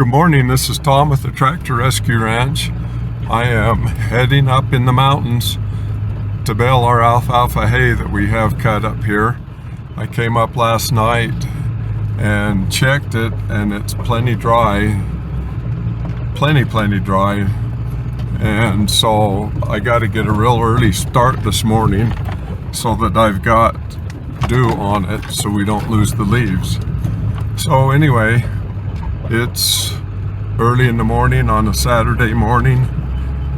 Good morning, this is Tom with the Tractor Rescue Ranch. I am heading up in the mountains to bale our alfalfa hay that we have cut up here. I came up last night and checked it, and it's plenty dry, plenty dry, and so I got to get a real early start this morning so that I've got dew on it so we don't lose the leaves. So anyway, it's early in the morning on a Saturday morning,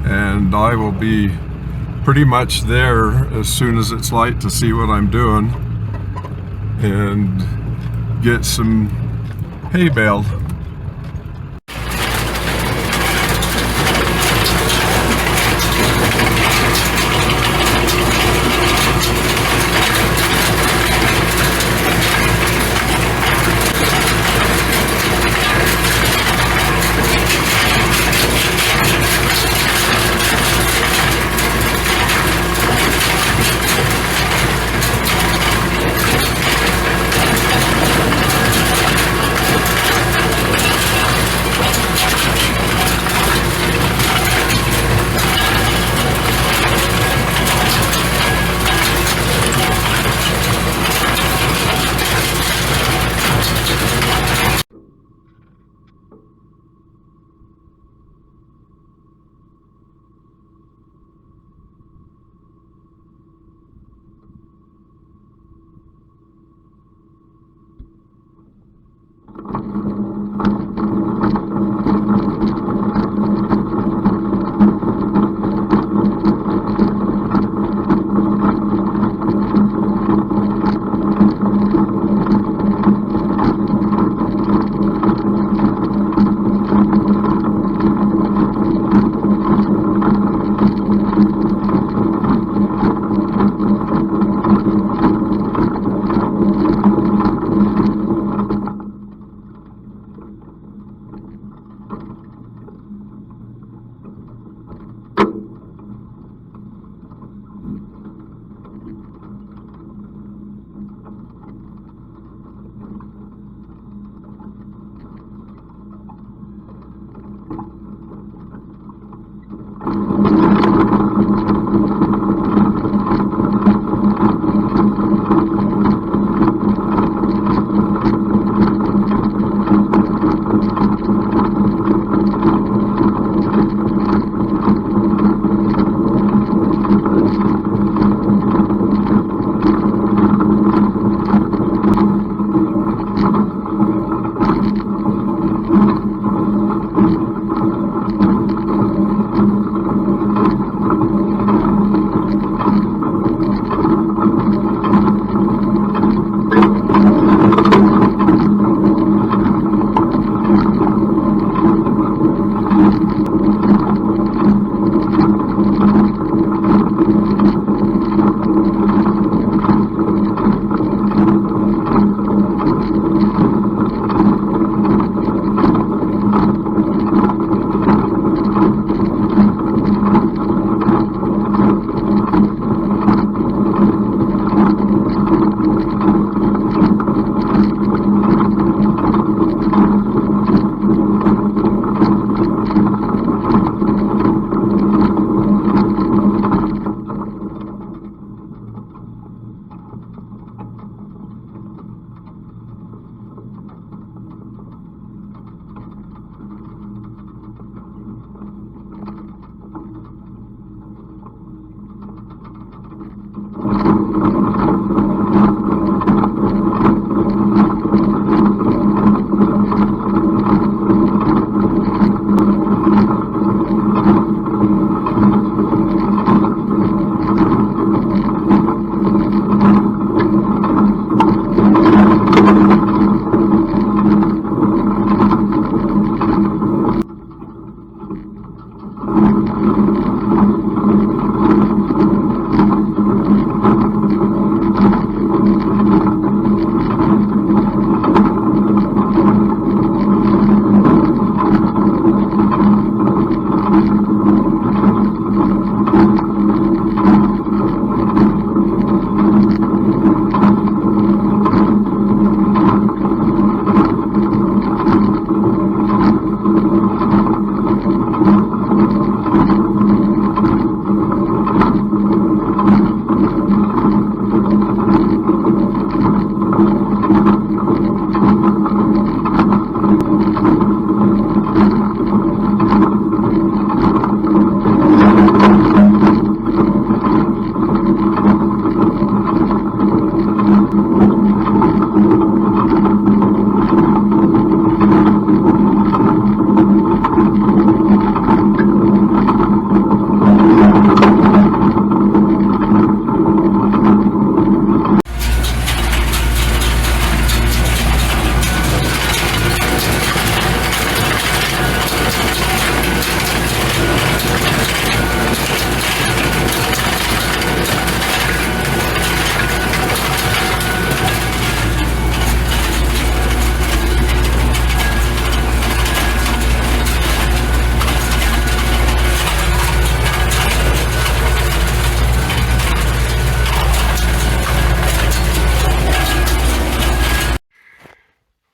and I will be pretty much there as soon as it's light to see what I'm doing and get some hay baled.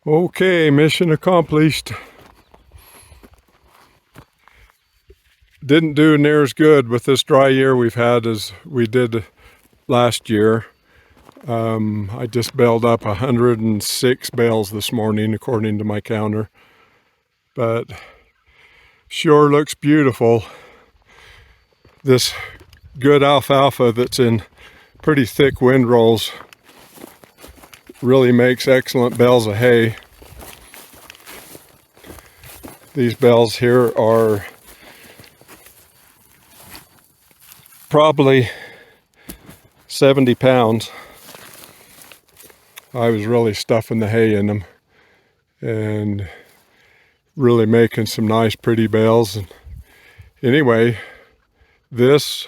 Okay, mission accomplished. Didn't do near as good with this dry year we've had as we did last year. I just baled up 106 bales this morning according to my counter, but sure looks beautiful. This good alfalfa that's in pretty thick windrows really makes excellent bales of hay. These bales here are probably 70 pounds. I was really stuffing the hay in them and really making some nice pretty bales. And anyway, this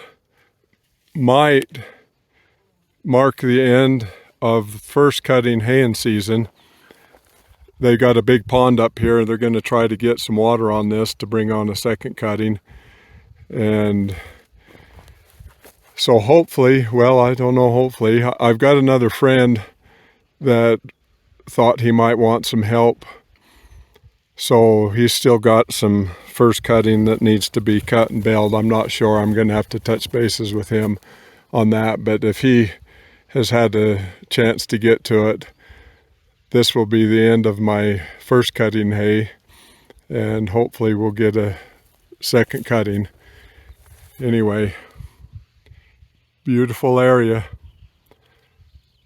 might mark the end of the first cutting haying season. They got a big pond up here and they're going to try to get some water on this to bring on a second cutting. And so hopefully, well, I don't know, hopefully, I've got another friend that thought he might want some help. So he's still got some first cutting that needs to be cut and baled. I'm not sure. I'm going to have to touch bases with him on that. But if he has had a chance to get to it, this will be the end of my first cutting hay. And hopefully we'll get a second cutting. Anyway, beautiful area.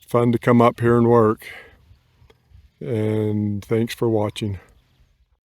Fun to come up here and work. And thanks for watching.